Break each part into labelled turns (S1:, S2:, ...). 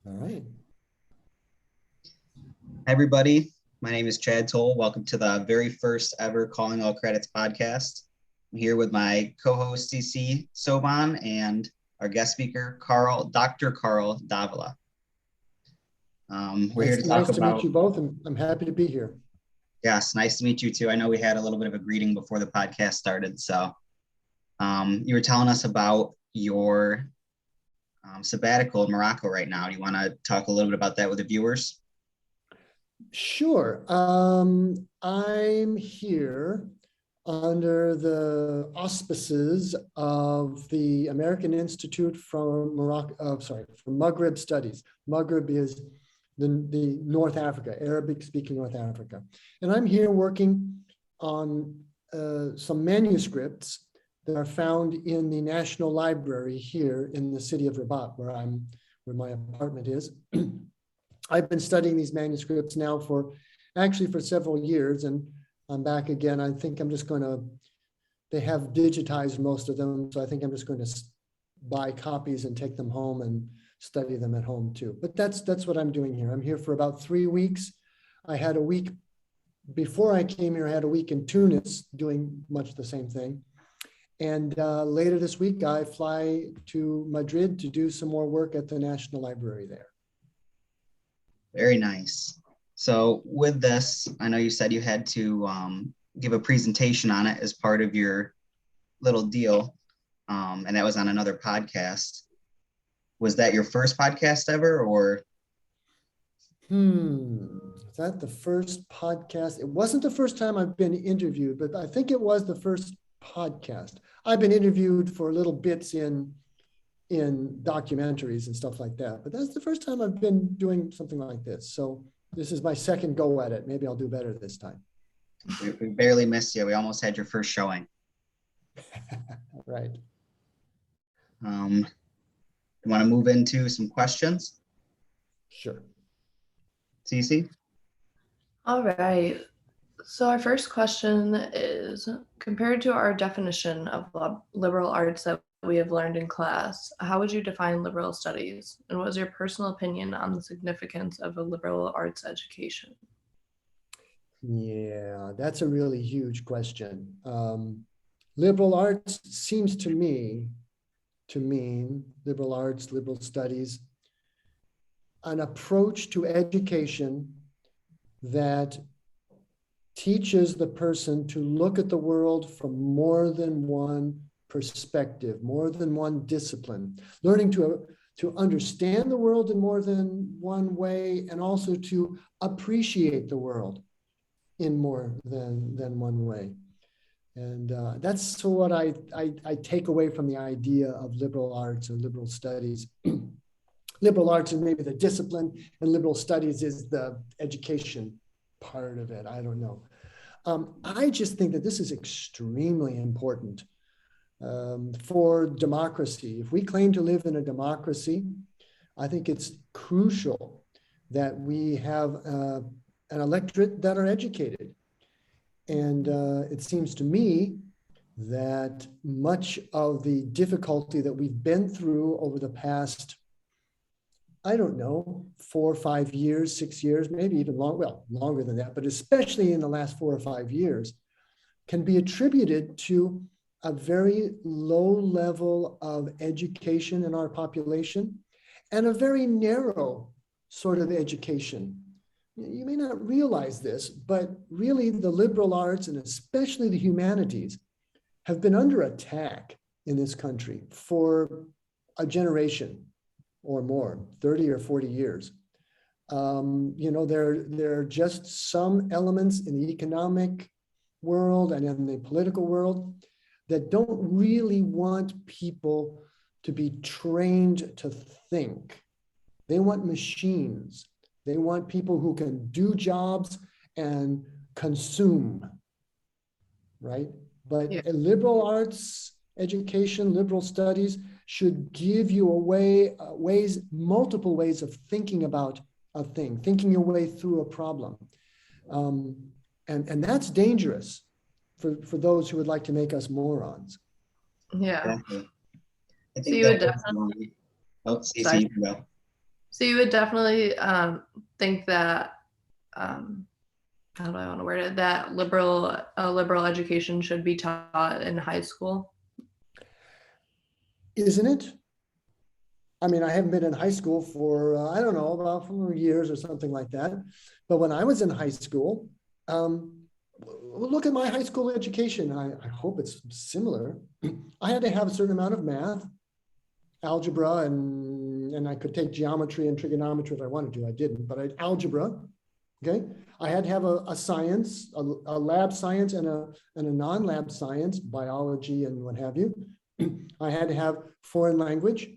S1: All right.
S2: Hi, everybody. My name is Chad Toal. Welcome to the very first ever Calling All Credits podcast. I'm here with my co-host, Sobon, and our guest speaker, Dr. Carl Davila. We're here to talk
S1: Nice to meet
S2: about...
S1: you both. I'm happy to be here.
S2: Yes, nice to meet you too. I know we had a little bit of a greeting before the podcast started. So you were telling us about your sabbatical in Morocco right now. Do you want to talk a little bit about that with the viewers?
S1: Sure. I'm here under the auspices of the American Institute from Maghreb Studies. Maghreb is the North Africa, Arabic-speaking North Africa. And I'm here working on some manuscripts that are found in the National Library here in the city of Rabat, where my apartment is. I've been studying these manuscripts now for several years, and I'm back again. I think I'm just they have digitized most of them, so I think I'm just going to buy copies and take them home and study them at home too. But that's what I'm doing here. I'm here for about 3 weeks. I had a week before I came here. I had a week in Tunis doing much the same thing. And later this week, I fly to Madrid to do some more work at the National Library there.
S2: Very nice. So with this, I know you said you had to give a presentation on it as part of your little deal, and that was on another podcast. Was that your first podcast ever, or?
S1: Is that the first podcast? It wasn't the first time I've been interviewed, but I think it was the first podcast. I've been interviewed for little bits in documentaries and stuff like that, but that's the first time I've been doing something like this. So this is my second go at it. Maybe I'll do better this time.
S2: We barely missed you. We almost had your first showing.
S1: Right.
S2: You want to move into some questions?
S1: Sure.
S2: Cece?
S3: All right. So our first question is, compared to our definition of liberal arts that we have learned in class, how would you define liberal studies? And what is your personal opinion on the significance of a liberal arts education?
S1: Yeah, that's a really huge question. Liberal arts seems to me to mean liberal arts, liberal studies, an approach to education that teaches the person to look at the world from more than one perspective, more than one discipline, learning to understand the world in more than one way, and also to appreciate the world in more than one way. And that's what I take away from the idea of liberal arts or liberal studies. Liberal arts is maybe the discipline, and liberal studies is the education part of it. I don't know. I just think that this is extremely important for democracy. If we claim to live in a democracy, I think it's crucial that we have an electorate that are educated. And it seems to me that much of the difficulty that we've been through over the past, I don't know, 4 or 5 years, 6 years, maybe even longer than that, but especially in the last 4 or 5 years, can be attributed to a very low level of education in our population and a very narrow sort of education. You may not realize this, but really the liberal arts and especially the humanities have been under attack in this country for a generation or more, 30 or 40 years. There are just some elements in the economic world and in the political world that don't really want people to be trained to think. They want machines. They want people who can do jobs and consume, right? But a liberal arts education, liberal studies should give you multiple ways of thinking about a thing, thinking your way through a problem. And that's dangerous for those who would like to make us morons.
S3: Yeah.
S2: Exactly. I
S3: So
S2: think
S3: you would definitely...
S2: Oh, Cece, you can go.
S3: So you would definitely think that, how do I want to word it, that liberal education should be taught in high school?
S1: Isn't it? I mean, I haven't been in high school for, I don't know, about 4 years or something like that. But when I was in high school, look at my high school education. I hope it's similar. I had to have a certain amount of math, algebra, and I could take geometry and trigonometry if I wanted to. I didn't, but I had algebra. Okay. I had to have a science, a lab science and a non-lab science, biology and what have you. I had to have foreign language.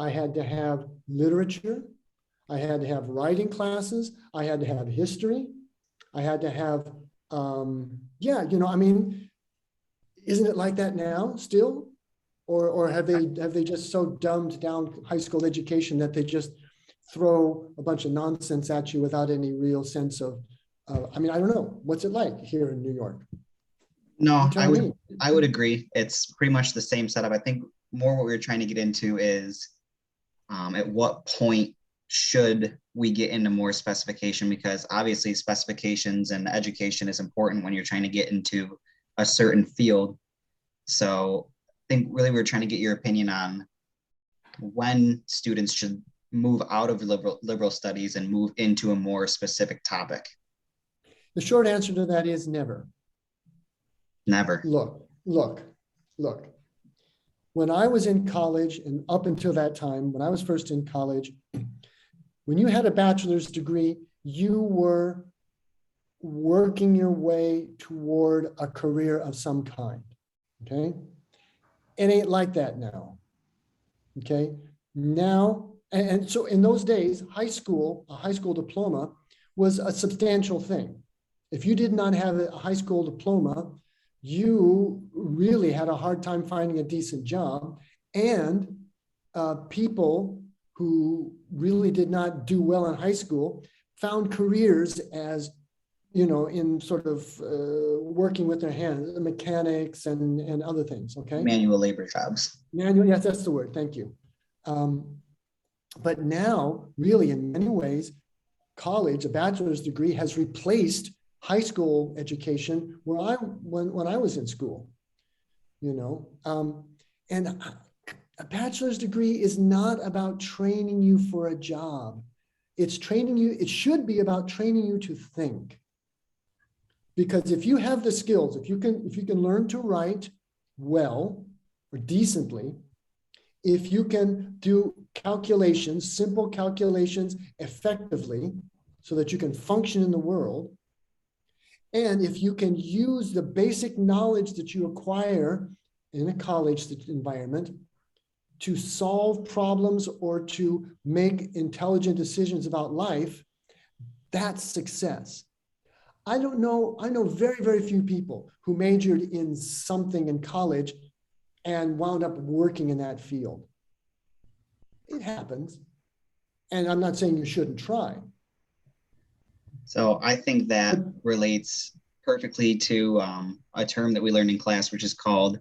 S1: I had to have literature. I had to have writing classes. I had to have history. I had to have, yeah, I mean, isn't it like that now still? Or have they just so dumbed down high school education that they just throw a bunch of nonsense at you without any real sense of, I mean, I don't know. What's it like here in New York?
S2: No,
S1: Tell me.
S2: I would agree. It's pretty much the same setup. I think more what we were trying to get into is at what point should we get into more specification? Because obviously specifications and education is important when you're trying to get into a certain field. So I think really we're trying to get your opinion on when students should move out of liberal studies and move into a more specific topic.
S1: The short answer to that is never.
S2: Never.
S1: Look. When I was in college and up until that time, when I was first in college, when you had a bachelor's degree, you were working your way toward a career of some kind, okay? It ain't like that now, okay? Now, and so in those days, a high school diploma was a substantial thing. If you did not have a high school diploma, you really had a hard time finding a decent job. And people who really did not do well in high school found careers as, in sort of working with their hands, mechanics and other things, okay?
S2: Manual labor jobs.
S1: Manual, yes, that's the word, thank you. But now, really, in many ways, college, a bachelor's degree has replaced high school education when I was in school, and a bachelor's degree is not about training you for a job. It should be about training you to think. Because if you have the skills, if you can learn to write well or decently, if you can do calculations, simple calculations effectively so that you can function in the world, and if you can use the basic knowledge that you acquire in a college environment to solve problems or to make intelligent decisions about life, that's success. I know very, very few people who majored in something in college and wound up working in that field. It happens. And I'm not saying you shouldn't try.
S2: So I think that relates perfectly to a term that we learned in class, which is called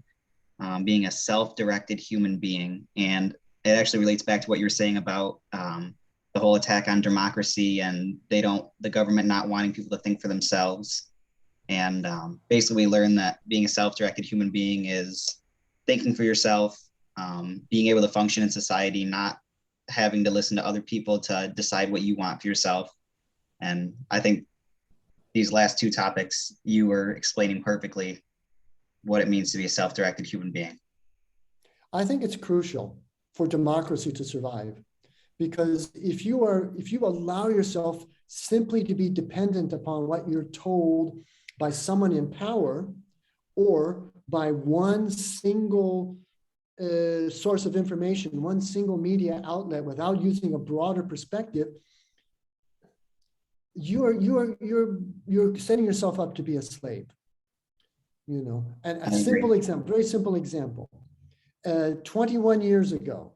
S2: being a self-directed human being. And it actually relates back to what you were saying about the whole attack on democracy and the government not wanting people to think for themselves. And basically we learned that being a self-directed human being is thinking for yourself, being able to function in society, not having to listen to other people to decide what you want for yourself. And I think these last two topics, you were explaining perfectly what it means to be a self-directed human being.
S1: I think it's crucial for democracy to survive, because if you allow yourself simply to be dependent upon what you're told by someone in power or by one single source of information, one single media outlet, without using a broader perspective, you're setting yourself up to be a slave. And a simple example, very simple example. 21 years ago,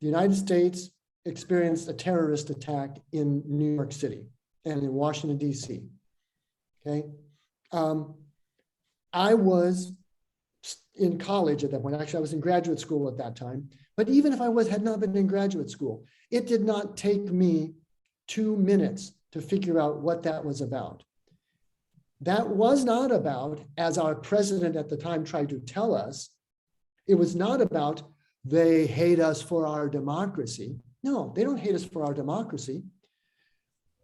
S1: the United States experienced a terrorist attack in New York City and in Washington, D.C. Okay. I was in college at that point. Actually, I was in graduate school at that time But even if had not been in graduate school, it did not take me 2 minutes to figure out what that was about. That was not about, as our president at the time tried to tell us, it was not about they hate us for our democracy. No, they don't hate us for our democracy.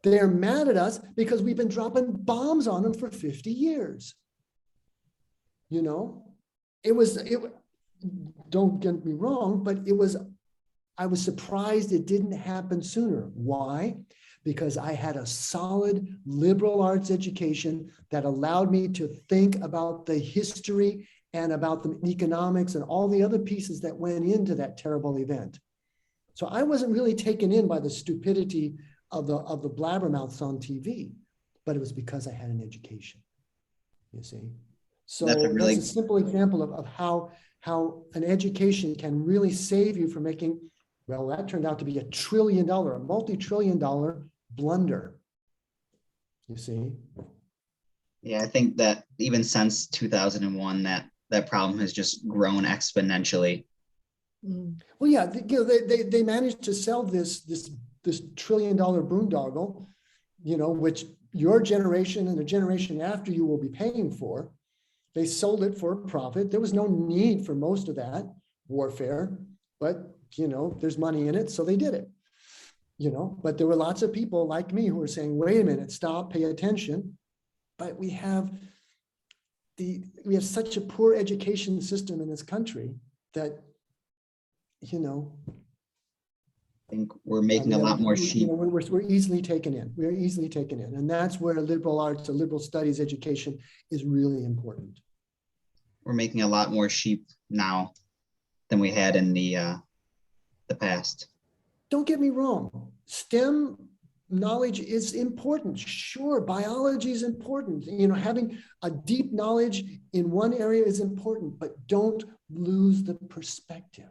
S1: They're mad at us because we've been dropping bombs on them for 50 years. You know, don't get me wrong, but I was surprised it didn't happen sooner. Why? Because I had a solid liberal arts education that allowed me to think about the history and about the economics and all the other pieces that went into that terrible event. So I wasn't really taken in by the stupidity of the blabbermouths on TV, but it was because I had an education, you see. So that's a simple example of how an education can really save you from making, well, that turned out to be a multi-trillion-dollar blunder, you see.
S2: Yeah, I think that even since 2001, that problem has just grown exponentially.
S1: Well, yeah, they managed to sell this $1 trillion boondoggle, you know, which your generation and the generation after you will be paying for. They sold it for a profit. There was no need for most of that warfare, but, you know, there's money in it, so they did it. You know, but there were lots of people like me who were saying, wait a minute, stop, pay attention. But we have such a poor education system in this country that, you know,
S2: I think we're making a lot more sheep.
S1: You know, we're easily taken in. We're easily taken in. And that's where liberal arts, a liberal studies education is really important.
S2: We're making a lot more sheep now than we had in the past.
S1: Don't get me wrong. STEM knowledge is important. Sure, biology is important. You know, having a deep knowledge in one area is important, but don't lose the perspective.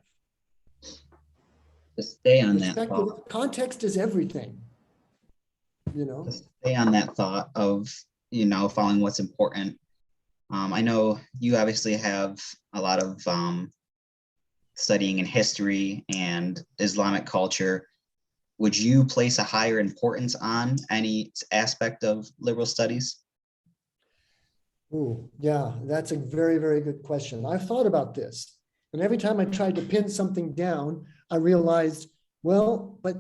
S2: To stay on that thought.
S1: Context is everything, you know.
S2: To stay on that thought of, you know, following what's important. I know you obviously have a lot of studying in history and Islamic culture. Would you place a higher importance on any aspect of liberal studies?
S1: Oh, yeah, that's a very, very good question. I've thought about this. And every time I tried to pin something down, I realized, well, but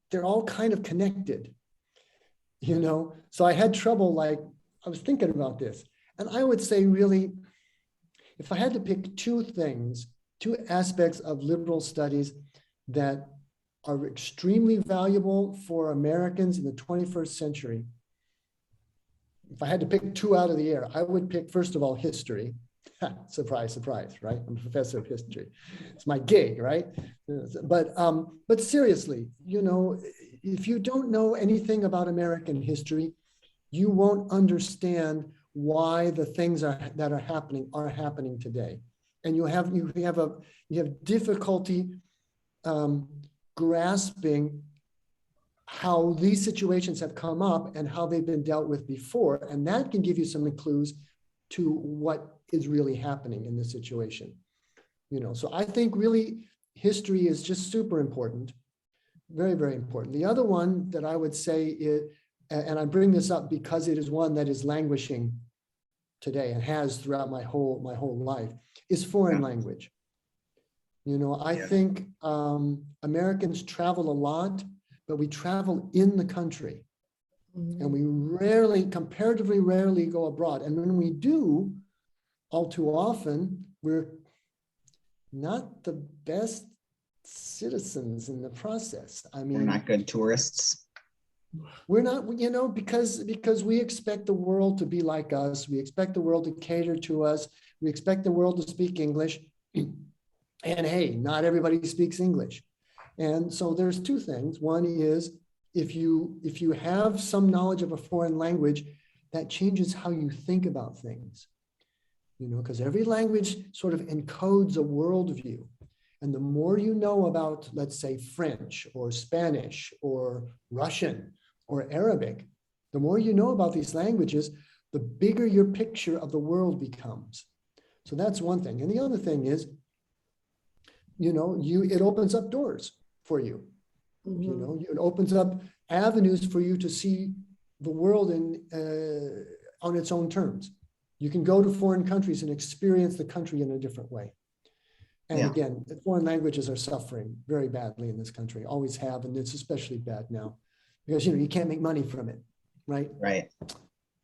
S1: they're all kind of connected, you know? So I had trouble, like, I was thinking about this. And I would say, really, if I had to pick two aspects of liberal studies that are extremely valuable for Americans in the 21st century, if I had to pick two out of the air, I would pick, first of all, history. Surprise, surprise, right? I'm a professor of history. It's my gig, right? But seriously, you know, if you don't know anything about American history, you won't understand why the things that are happening today. And you have difficulty grasping how these situations have come up and how they've been dealt with before. And that can give you some clues to what is really happening in this situation. You know, so I think really history is just super important, very, very important. The other one that I would say is, and I bring this up because it is one that is languishing today and has throughout my whole life, is foreign language. You know, I think Americans travel a lot, but we travel in the country. And we comparatively rarely go abroad. And when we do, all too often, we're not the best citizens in the process. I mean,
S2: we're not good tourists.
S1: We're not, you know, because we expect the world to be like us. We expect the world to cater to us. We expect the world to speak English. And hey, not everybody speaks English. And so there's two things. One is, if you have some knowledge of a foreign language, that changes how you think about things, you know, because every language sort of encodes a worldview. And the more you know about, let's say, French or Spanish or Russian or Arabic, the more you know about these languages, the bigger your picture of the world becomes. So that's one thing. And the other thing is, it opens up doors for you.
S3: Mhm.
S1: It opens up avenues for you to see the world on its own terms. You can go to foreign countries and experience the country in a different way. And
S2: Yeah.
S1: again, foreign languages are suffering very badly in this country, always have, and it's especially bad now because you can't make money from it, right?
S2: Right.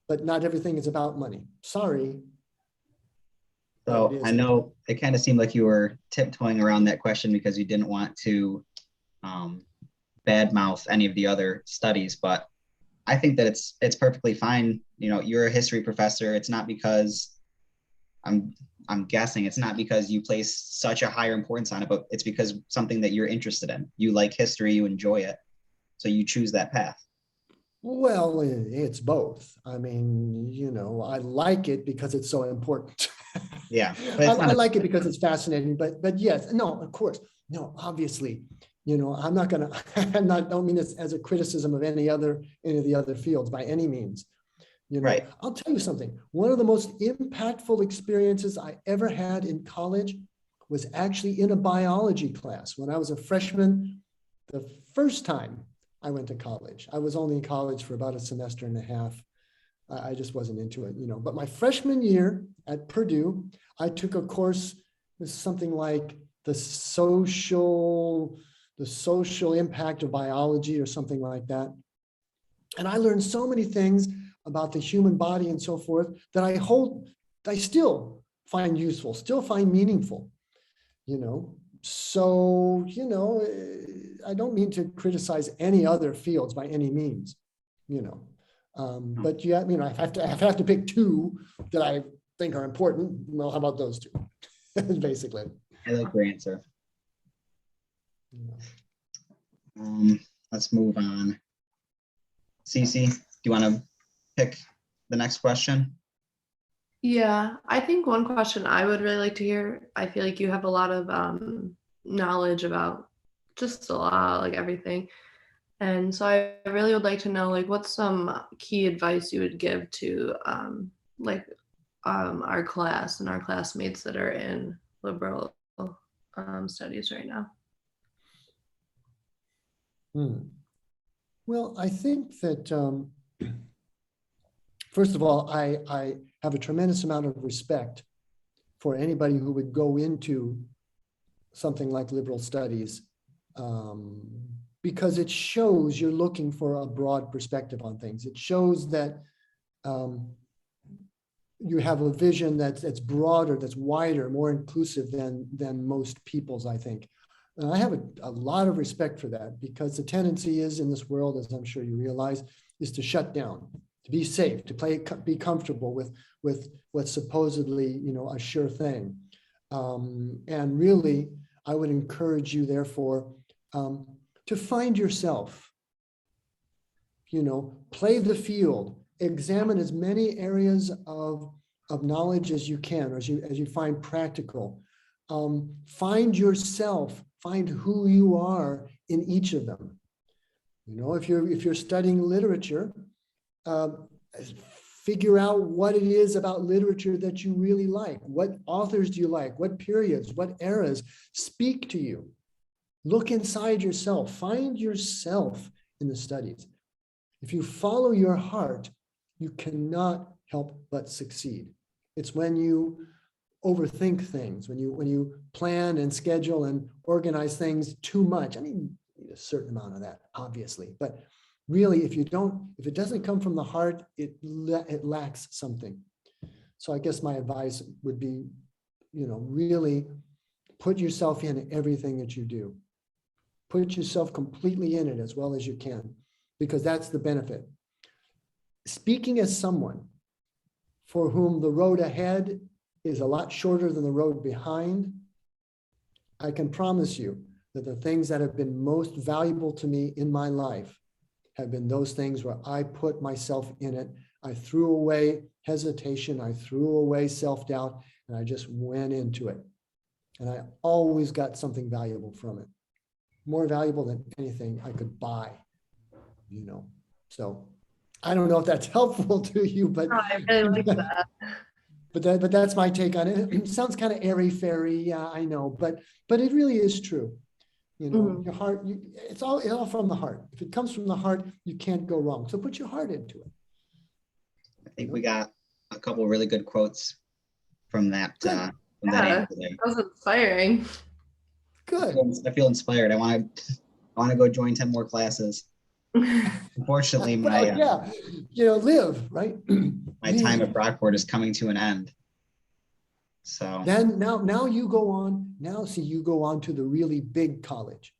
S1: But not everything is about money. Sorry, but it
S2: So
S1: is.
S2: I know it kind of seemed like you were tiptoeing around that question because you didn't want to um, badmouth any of the other studies, but I think that it's perfectly fine. You're a history professor. It's not because I'm I'm guessing it's not because you place such a higher importance on it, but it's because something that you're interested in. You like history, you enjoy it, so you choose that path.
S1: Well, it's both. I mean, I like it because it's so important.
S2: Yeah, but
S1: I,
S2: it's not
S1: I
S2: a
S1: like it because it's fascinating, but yes, no, of course, no, obviously, I'm not gonna, don't mean this as a criticism of any of the other fields by any means.
S2: right.
S1: I'll tell you something. One of the most impactful experiences I ever had in college was actually in a biology class when I was a freshman. The first time I went to college, I was only in college for about a semester and a half. I just wasn't into it, But my freshman year at Purdue, I took a course with something like the social impact of biology or something like that. And I learned so many things about the human body and so forth that I still find useful, still find meaningful, you know. So, I don't mean to criticize any other fields by any means, you know. But yeah, if I have to pick two that I think are important, well, how about those two? Basically.
S2: I like your answer.
S1: You know.
S2: Let's move on. Cece, do you want to pick the next question?
S3: Yeah, I think one question I would really like to hear, I feel like you have a lot of knowledge about just a lot, like everything. And so I really would like to know, like, what's some key advice you would give to like our class and our classmates that are in liberal studies right now?
S1: Well, I think that first of all, I have a tremendous amount of respect for anybody who would go into something like liberal studies, because it shows you're looking for a broad perspective on things. It shows that you have a vision that's broader, that's wider, more inclusive than most people's, I think. And I have a lot of respect for that, because the tendency is in this world, as I'm sure you realize, is to shut down, to be safe, to be comfortable with what's supposedly, a sure thing. And really, I would encourage you, therefore, to find yourself, play the field, examine as many areas of knowledge as you can, or as you find practical. Find yourself, find who you are in each of them. If you're studying literature, figure out what it is about literature that you really like. What authors do you like? What periods, what eras speak to you? Look inside yourself, find yourself in the studies. If you follow your heart, you cannot help but succeed. It's when you overthink things, when you plan and schedule and organize things too much. I mean, a certain amount of that, obviously, but really, if it doesn't come from the heart, it lacks something. So I guess my advice would be, really put yourself in everything that you do. Put yourself completely in it as well as you can, because that's the benefit. Speaking as someone for whom the road ahead is a lot shorter than the road behind, I can promise you that the things that have been most valuable to me in my life have been those things where I put myself in it. I threw away hesitation, I threw away self-doubt, and I just went into it. And I always got something valuable from it, more valuable than anything I could buy, So I don't know if that's helpful to you, but
S3: Oh, I really like that.
S1: but that's my take on it. It sounds kind of airy fairy, yeah, I know, but it really is true. You know, your heart, it's all from the heart. If it comes from the heart, you can't go wrong. So put your heart into it.
S2: I think we got a couple really good quotes from that. From that
S3: Yeah,
S2: answer there.
S3: that was inspiring.
S1: Good.
S2: I feel inspired. I want to go join 10 more classes. Unfortunately,
S1: Well, yeah, you know, live, right?
S2: my time at Brockport is coming to an end. So
S1: Then now you go on. Now see, you go on to the really big college,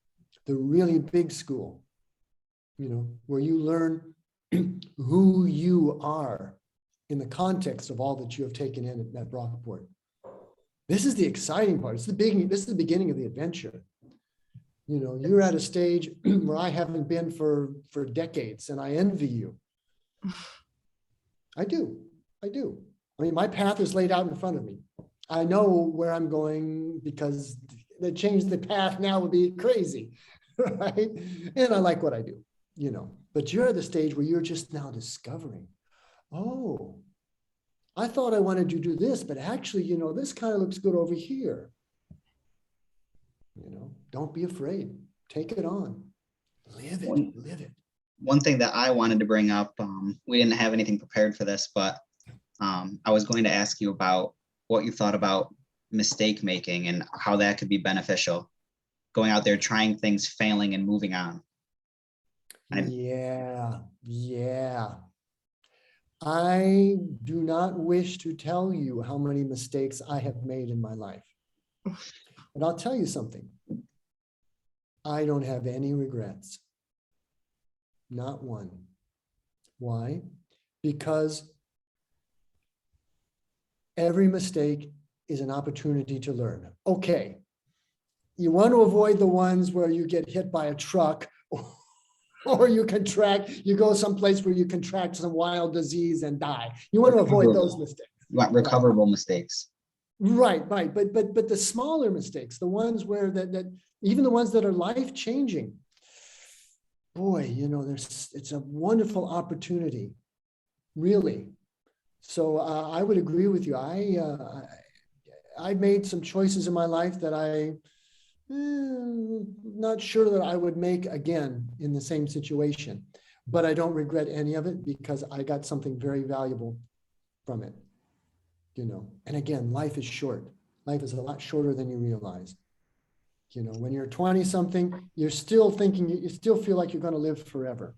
S1: the really big school, you know, where you learn who you are in the context of all that you have taken in at Brockport. This is the exciting part. It's the beginning. This is the beginning of the adventure. You know, you're at a stage where I haven't been for decades, and I envy you. I do. I mean, my path is laid out in front of me. I know where I'm going because to change the path now would be crazy, right? And I like what I do, you know. But you're at the stage where you're just now discovering, oh, I thought I wanted to do this, but actually, you know, this kind of looks good over here. You know, don't be afraid. Take it on. Live it.
S2: One thing that I wanted to bring up, we didn't have anything prepared for this, but I was going to ask you about what you thought about mistake making and how that could be beneficial. Going out there, trying things, failing, and moving on.
S1: Yeah. I do not wish to tell you how many mistakes I have made in my life. But I'll tell you something. I don't have any regrets. Not one. Why? Because every mistake is an opportunity to learn. Okay, you want to avoid the ones where you get hit by a truck or you go someplace where you contract some wild disease and die. You want to avoid those mistakes.
S2: You want recoverable mistakes.
S1: Right. But the smaller mistakes, the ones where that even the ones that are life-changing, boy, you know, it's a wonderful opportunity, really. So I would agree with you. I made some choices in my life that I not sure that I would make again in the same situation, but I don't regret any of it because I got something very valuable from it. You know, and again, life is short. Life is a lot shorter than you realize. You know, when you're 20 something, you're still thinking, you still feel like you're going to live forever.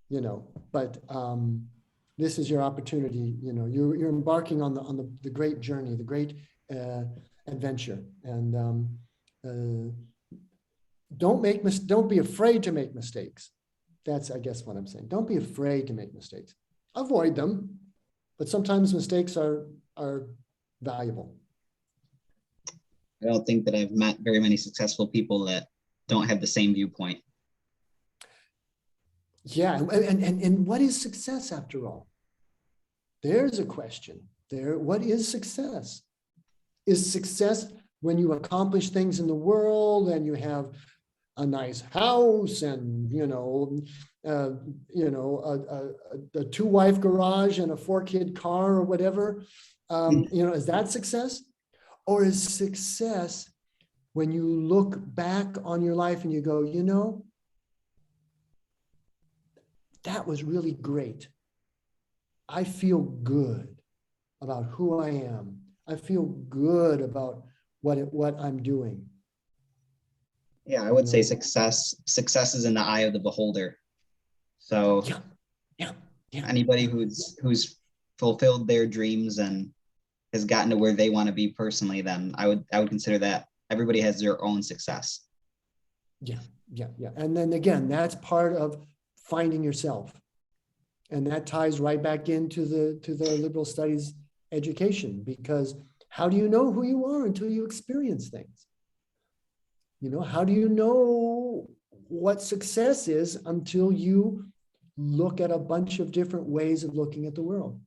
S1: You know, but this is your opportunity. You know, you're embarking on the great journey, the great adventure, and don't be afraid to make mistakes. That's, I guess, what I'm saying. Don't be afraid to make mistakes. Avoid them, but sometimes mistakes are valuable.
S2: I don't think that I've met very many successful people that don't have the same viewpoint.
S1: Yeah, and what is success after all? There's a question there. What is success? Is success when you accomplish things in the world and you have a nice house and, you know, a 2-wife garage and a 4-kid car or whatever? You know, is that success? Or is success when you look back on your life and you go, you know, that was really great. I feel good about who I am. I feel good about what I'm doing.
S2: Yeah, I would say success is in the eye of the beholder. So
S1: yeah.
S2: Anybody who's fulfilled their dreams and has gotten to where they want to be personally, then I would consider that everybody has their own success.
S1: Yeah. And then again, that's part of finding yourself. And that ties right back into the liberal studies education, because how do you know who you are until you experience things? You know, how do you know what success is until you look at a bunch of different ways of looking at the world?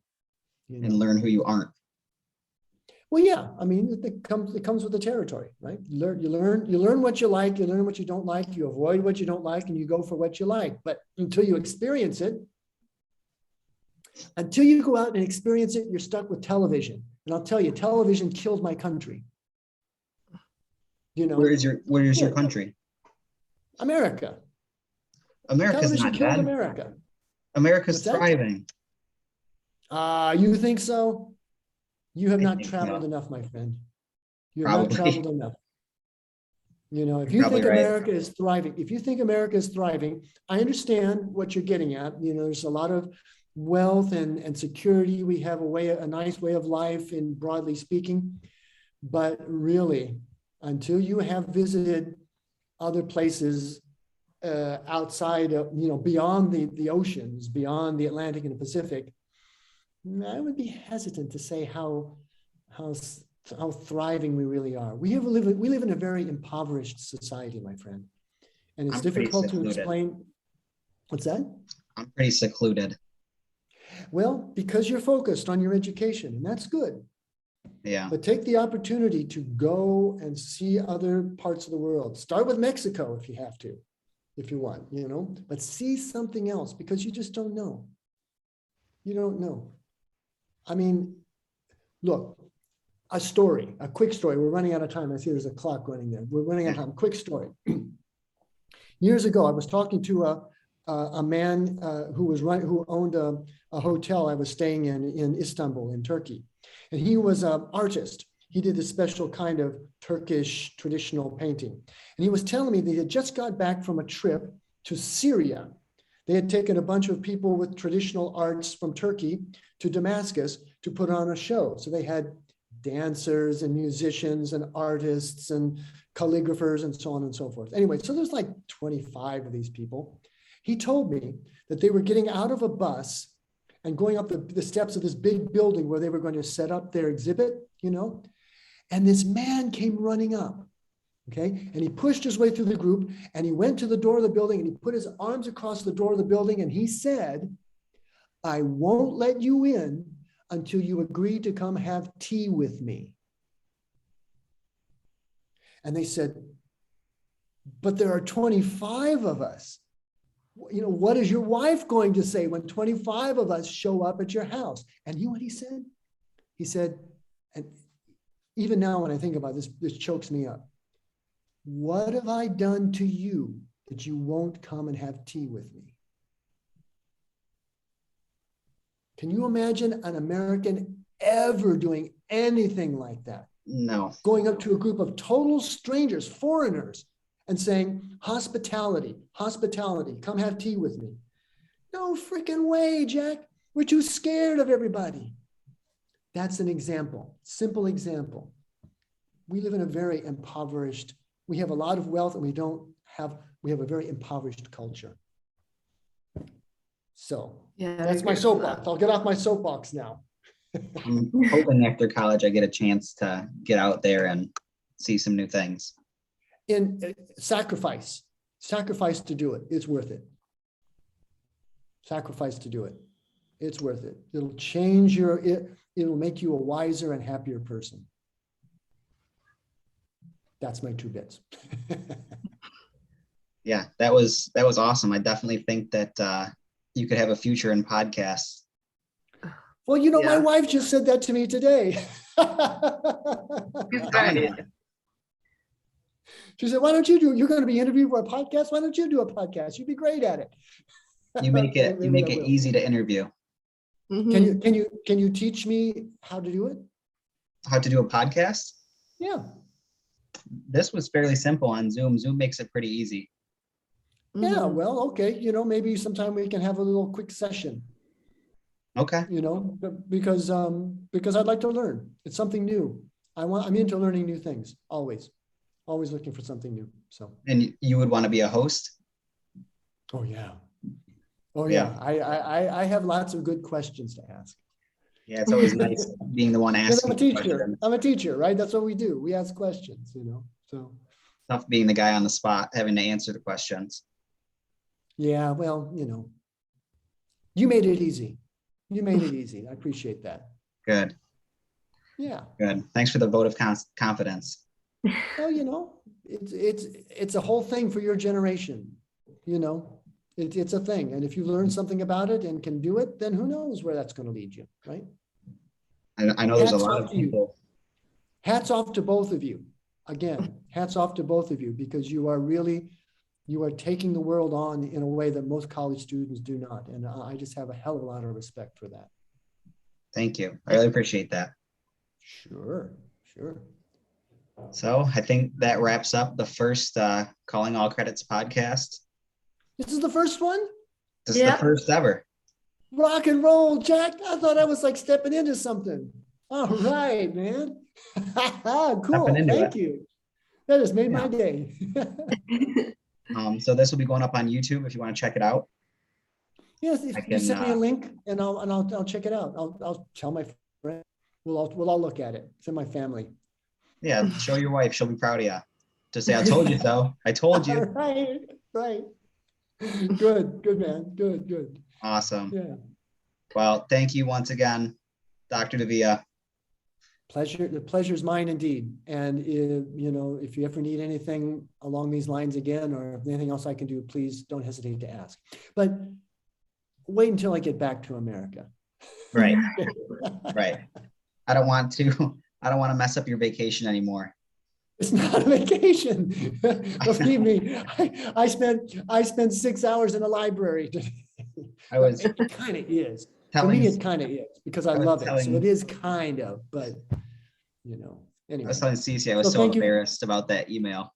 S1: You know?
S2: And learn who you aren't.
S1: Well, yeah, I mean, it comes with the territory, right? You learn what you like, you learn what you don't like, you avoid what you don't like, and you go for what you like. But until you experience it, Until you go out and experience it, you're stuck with television. And I'll tell you, television killed my country. You know,
S2: Where is your
S1: Yeah.
S2: country?
S1: America.
S2: America's
S1: Television
S2: not
S1: killed
S2: dead.
S1: America.
S2: America's
S1: What's that?
S2: thriving.
S1: You think so? You have
S2: I
S1: not
S2: think
S1: traveled
S2: so.
S1: enough, my friend. You have not
S2: Probably.
S1: traveled enough. You know, if
S2: You're
S1: you think
S2: probably right.
S1: America is thriving, I understand what you're getting at. You know, there's a lot of wealth and security. We have a nice way of life, in broadly speaking. But really, until you have visited other places outside of, beyond the oceans, beyond the Atlantic and the Pacific, I would be hesitant to say how thriving we really are. We live in a very impoverished society, my friend, and it's
S2: I'm pretty
S1: difficult to
S2: secluded.
S1: explain. What's that?
S2: I'm pretty secluded.
S1: Well, because you're focused on your education, and that's good.
S2: Yeah.
S1: But take the opportunity to go and see other parts of the world. Start with Mexico if you have to, if you want, but see something else, because you just don't know. You don't know. I mean, look, a quick story. We're running out of time. I see there's a clock running there. We're running out of time. Quick story. Years ago, I was talking to a man who owned a hotel I was staying in Istanbul, in Turkey. And he was an artist. He did a special kind of Turkish traditional painting. And he was telling me that he had just got back from a trip to Syria. They had taken a bunch of people with traditional arts from Turkey to Damascus to put on a show. So they had dancers and musicians and artists and calligraphers and so on and so forth. Anyway, so there's like 25 of these people. He told me that they were getting out of a bus and going up the steps of this big building where they were going to set up their exhibit, and this man came running up, okay? And he pushed his way through the group, and he went to the door of the building, and he put his arms across the door of the building, and he said, "I won't let you in until you agree to come have tea with me." And they said, "But there are 25 of us. What is your wife going to say when 25 of us show up at your house?" And you know what he said? He said, and even now when I think about this chokes me up. "What have I done to you that you won't come and have tea with me?" Can you imagine an American ever doing anything like that?
S2: No.
S1: Going up to a group of total strangers, foreigners, and saying, hospitality, come have tea with me. No freaking way, Jack. We're too scared of everybody. That's an example, simple example. We live in a very impoverished, we have a lot of wealth and we have a very impoverished culture. So that's my soapbox. I'll get off my soapbox now.
S2: I'm hoping after college I get a chance to get out there and see some new things.
S1: In sacrifice to do it. It's worth it. Sacrifice to do it. It's worth it. It'll change it'll make you a wiser and happier person. That's my 2 bits.
S2: Yeah, that was awesome. I definitely think that you could have a future in podcasts.
S1: Well, my wife just said that to me today. She said, you're going to be interviewed for a podcast? Why don't you do a podcast? You'd be great at it.
S2: You make it easy to interview.
S3: Mm-hmm.
S1: Can you teach me how to do it?
S2: How to do a podcast?
S1: Yeah.
S2: This was fairly simple on Zoom. Zoom makes it pretty easy.
S1: Yeah, well, okay. Maybe sometime we can have a little quick session.
S2: Okay.
S1: Because I'd like to learn. It's something new. I'm into learning new things, always looking for something new. So.
S2: And you would want to be a host?
S1: Oh yeah. I have lots of good questions to ask.
S2: Yeah, it's always nice being the one asking.
S1: I'm a teacher, right? That's what we do. We ask questions, so.
S2: Tough being the guy on the spot, having to answer the questions.
S1: Yeah, well, you made it easy. I appreciate that.
S2: Good.
S1: Yeah.
S2: Good. Thanks for the vote of confidence.
S1: Well, it's a whole thing for your generation. It's a thing. And if you learn something about it and can do it, then who knows where that's going to lead you, right?
S2: I know there's a
S1: Hats
S2: lot
S1: off
S2: of
S1: to you.
S2: people.
S1: Hats off to both of you. Again, hats off to both of you, because you are taking the world on in a way that most college students do not. And I just have a hell of a lot of respect for that.
S2: Thank you. I really appreciate that.
S1: Sure.
S2: So I think that wraps up the first Calling All Credits podcast.
S1: This is the first one?
S2: This is the first ever.
S1: Rock and roll, Jack. I thought I was like stepping into something. All right, man. Cool. Thank you. That has made my day.
S2: So this will be going up on YouTube if you want to check it out.
S1: Yes, if you send me a link and I'll check it out. I'll tell my friend. We'll all look at it. It's in my family.
S2: Yeah, show your wife. She'll be proud of you. Just say, I told you so. I told you.
S1: Right. Good, man. Good.
S2: Awesome.
S1: Yeah.
S2: Well, thank you once again, Dr. Davila.
S1: The pleasure's mine indeed. And if you ever need anything along these lines again, or anything else I can do, please don't hesitate to ask. But wait until I get back to America.
S2: Right. I don't want to mess up your vacation anymkind
S1: It's not a vacation. Believe me, I spent 6 hours in a library today. It kind of is. For me, it kind of is, because I love it. So it is kind of, but anyway.
S2: I was telling Cecelia, I was so embarrassed about that email.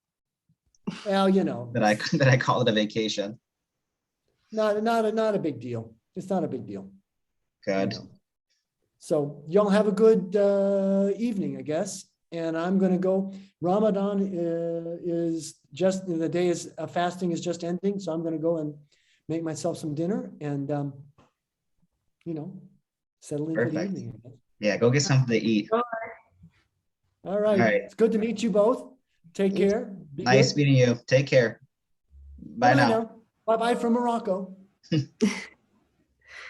S1: Well,
S2: that I called it a vacation.
S1: Not a big deal. It's not a big deal.
S2: Good.
S1: So y'all have a good evening, I guess. And I'm going to go. Ramadan is just, the day is fasting is just ending. So I'm going to go and make myself some dinner and, settle into the evening.
S2: Yeah, go get something to eat.
S1: All right. It's good to meet you both. Take care.
S2: Nice meeting you. Take care. Bye now.
S1: Bye-bye from Morocco.